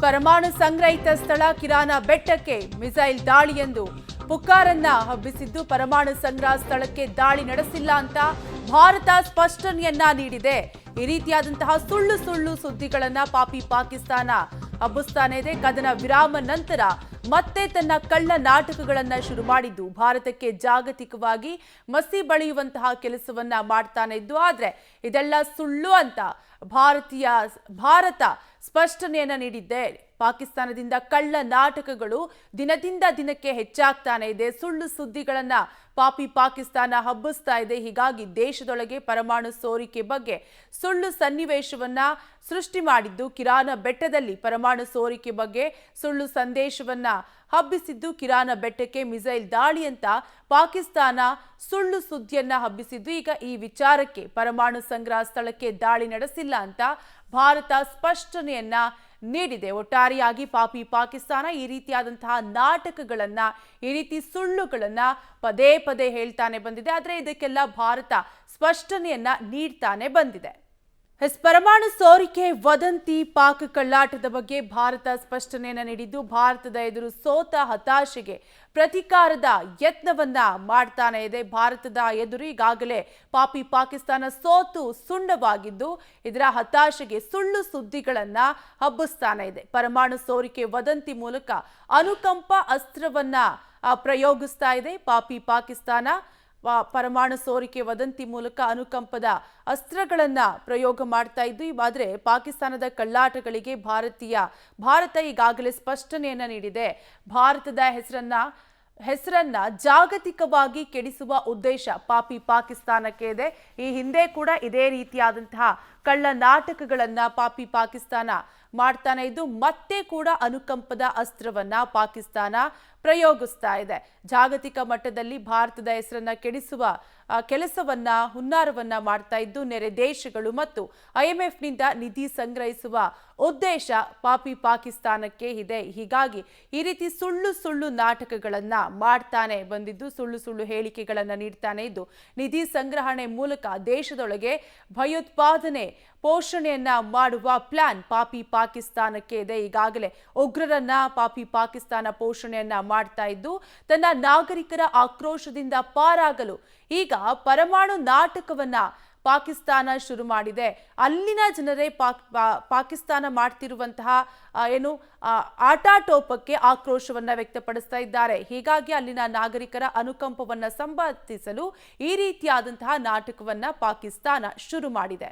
ಪರಮಾಣು ಸಂಗ್ರಹಿತ ಸ್ಥಳ ಕಿರಾನ ಬೆಟ್ಟಕ್ಕೆ ಮಿಸೈಲ್ ದಾಳಿ ಎಂದು ಪುಕಾರನ್ನ ಹಬ್ಬಿಸಿದ್ದು ಪರಮಾಣು ಸಂಗ್ರಹ ಸ್ಥಳಕ್ಕೆ ದಾಳಿ ನಡೆಸಿಲ್ಲ ಅಂತ ಭಾರತ ಸ್ಪಷ್ಟನೆಯನ್ನ ನೀಡಿದೆ. ಈ ರೀತಿಯಾದಂತಹ ಸುಳ್ಳು ಸುದ್ದಿಗಳನ್ನ ಪಾಕಿಸ್ತಾನ ಹಬ್ಬಿಸ್ತಾನೆ ಇದೆ. ಕದನ ವಿರಾಮ ನಂತರ ಮತ್ತೆ ತನ್ನ ಕಳ್ಳ ನಾಟಕಗಳನ್ನ ಶುರು ಮಾಡಿದ್ದು ಭಾರತಕ್ಕೆ ಜಾಗತಿಕವಾಗಿ ಮಸಿ ಬಳಿಯುವಂತಹ ಕೆಲಸವನ್ನ ಮಾಡ್ತಾನೆ ಇದ್ದು. ಆದ್ರೆ ಇದೆಲ್ಲ ಸುಳ್ಳು ಅಂತ ಭಾರತ ಸ್ಪಷ್ಟನೆಯನ್ನ ನೀಡಿದ್ದೆ. ಪಾಕಿಸ್ತಾನದಿಂದ ಕಳ್ಳ ನಾಟಕಗಳು ದಿನದಿಂದ ದಿನಕ್ಕೆ ಹೆಚ್ಚಾಗ್ತಾನೆ ಇದೆ. ಸುಳ್ಳು ಸುದ್ದಿಗಳನ್ನ ಪಾಕಿಸ್ತಾನ ಹಬ್ಬಿಸ್ತಾ ಇದೆ. ಹೀಗಾಗಿ ದೇಶದೊಳಗೆ ಪರಮಾಣು ಸೋರಿಕೆ ಬಗ್ಗೆ ಸುಳ್ಳು ಸನ್ನಿವೇಶವನ್ನ ಸೃಷ್ಟಿ ಮಾಡಿದ್ದು ಕಿರಾನ ಬೆಟ್ಟದಲ್ಲಿ ಪರಮಾಣು ಸೋರಿಕೆ ಬಗ್ಗೆ ಸುಳ್ಳು ಸಂದೇಶವನ್ನ ಹಬ್ಬಿಸಿದ್ದು ಕಿರಾನ ಬೆಟ್ಟಕ್ಕೆ ಮಿಸೈಲ್ ದಾಳಿ ಅಂತ ಪಾಕಿಸ್ತಾನ ಸುಳ್ಳು ಸುದ್ದಿಯನ್ನ ಹಬ್ಬಿಸಿದ್ದು. ಈಗ ಈ ವಿಚಾರಕ್ಕೆ ಪರಮಾಣು ಸಂಗ್ರಹ ಸ್ಥಳಕ್ಕೆ ದಾಳಿ ನಡೆಸಿಲ್ಲ ಅಂತ ಭಾರತ ಸ್ಪಷ್ಟನೆಯನ್ನ ನೀಡಿದೆ. ಒಟ್ಟಾರೆಯಾಗಿ ಪಾಕಿಸ್ತಾನ ಈ ರೀತಿಯಾದಂತಹ ನಾಟಕಗಳನ್ನ ಈ ರೀತಿ ಸುಳ್ಳುಗಳನ್ನ ಪದೇ ಪದೇ ಹೇಳ್ತಾನೆ ಬಂದಿದೆ. ಆದ್ರೆ ಇದಕ್ಕೆಲ್ಲ ಭಾರತ ಸ್ಪಷ್ಟನೆಯನ್ನ ನೀಡ್ತಾನೆ ಬಂದಿದೆ. ಪರಮಾಣು ಸೋರಿಕೆ ವದಂತಿ ಪಾಕ್ ಕಳ್ಳಾಟದ ಬಗ್ಗೆ ಭಾರತ ಸ್ಪಷ್ಟನೆಯನ್ನ ನೀಡಿದ್ದು ಭಾರತದ ಎದುರು ಸೋತ ಹತಾಶೆಗೆ ಪ್ರತೀಕಾರದ ಯತ್ನವನ್ನ ಮಾಡ್ತಾನೆ ಇದೆ. ಭಾರತದ ಎದುರು ಈಗಾಗಲೇ ಪಾಕಿಸ್ತಾನ ಸೋತು ಸುಣ್ಣವಾಗಿದ್ದು ಇದರ ಹತಾಶೆಗೆ ಸುಳ್ಳು ಸುದ್ದಿಗಳನ್ನ ಹಬ್ಬಿಸ್ತಾನೆ ಇದೆ. ಪರಮಾಣು ಸೋರಿಕೆ ವದಂತಿ ಮೂಲಕ ಅನುಕಂಪ ಅಸ್ತ್ರವನ್ನ ಪ್ರಯೋಗಿಸ್ತಾ ಇದೆ. ಪಾಕಿಸ್ತಾನ ಪರಮಾಣು ಸೋರಿಕೆ ವದಂತಿ ಮೂಲಕ ಅನುಕಂಪದ ಅಸ್ತ್ರಗಳನ್ನ ಪ್ರಯೋಗ ಮಾಡ್ತಾ ಇದ್ದು. ಆದ್ರೆ ಪಾಕಿಸ್ತಾನದ ಕಳ್ಳಾಟಗಳಿಗೆ ಭಾರತ ಈಗಾಗಲೇ ಸ್ಪಷ್ಟನೆಯನ್ನ ನೀಡಿದೆ. ಭಾರತದ ಹೆಸರನ್ನ ಜಾಗತಿಕವಾಗಿ ಕೆಡಿಸುವ ಉದ್ದೇಶ ಪಾಕಿಸ್ತಾನಕ್ಕೆ ಇದೆ. ಈ ಹಿಂದೆ ಕೂಡ ಇದೇ ರೀತಿಯಾದಂತಹ ಕಳ್ಳ ನಾಟಕಗಳನ್ನ ಪಾಕಿಸ್ತಾನ ಮಾಡ್ತಾನೆ ಇದ್ದು ಮತ್ತೆ ಕೂಡ ಅನುಕಂಪದ ಅಸ್ತ್ರವನ್ನ ಪಾಕಿಸ್ತಾನ ಪ್ರಯೋಗಿಸ್ತಾ ಇದೆ. ಜಾಗತಿಕ ಮಟ್ಟದಲ್ಲಿ ಭಾರತದ ಹೆಸರನ್ನ ಕೆಡಿಸುವ ಕೆಲಸವನ್ನ ಹುನ್ನಾರವನ್ನ ಮಾಡ್ತಾ ಇದ್ದು ನೆರೆ ದೇಶಗಳು ಮತ್ತು IMFನಿಂದ ನಿಧಿ ಸಂಗ್ರಹಿಸುವ ಉದ್ದೇಶ ಪಾಕಿಸ್ತಾನಕ್ಕೆ ಇದೆ. ಹೀಗಾಗಿ ಈ ರೀತಿ ಸುಳ್ಳು ನಾಟಕಗಳನ್ನ ಮಾಡ್ತಾನೆ ಬಂದಿದ್ದು ಸುಳ್ಳು ಹೇಳಿಕೆಗಳನ್ನ ನೀಡ್ತಾನೆ ಇದ್ದು ನಿಧಿ ಸಂಗ್ರಹಣೆ ಮೂಲಕ ದೇಶದೊಳಗೆ ಭಯೋತ್ಪಾದನೆ ಪೋಷಣೆಯನ್ನ ಮಾಡುವ ಪ್ಲಾನ್ ಪಾಕಿಸ್ತಾನಕ್ಕೆ ಇದೆ. ಈಗಾಗಲೇ ಉಗ್ರರನ್ನ ಪಾಕಿಸ್ತಾನ ಪೋಷಣೆಯನ್ನ ಮಾಡ್ತಾ ಇದ್ದು ತನ್ನ ನಾಗರಿಕರ ಆಕ್ರೋಶದಿಂದ ಪಾರಾಗಲು ಈಗ ಪರಮಾಣು ನಾಟಕವನ್ನ ಪಾಕಿಸ್ತಾನ ಶುರು ಮಾಡಿದೆ. ಅಲ್ಲಿನ ಜನರೇ ಪಾಕಿಸ್ತಾನ ಮಾಡ್ತಿರುವಂತಹ ಆಟಾಟೋಪಕ್ಕೆ ಆಕ್ರೋಶವನ್ನ ವ್ಯಕ್ತಪಡಿಸ್ತಾ ಇದ್ದಾರೆ. ಹೀಗಾಗಿ ಅಲ್ಲಿನ ನಾಗರಿಕರ ಅನುಕಂಪವನ್ನ ಸಂಪಾದಿಸಲು ಈ ರೀತಿಯಾದಂತಹ ನಾಟಕವನ್ನ ಪಾಕಿಸ್ತಾನ ಶುರು ಮಾಡಿದೆ.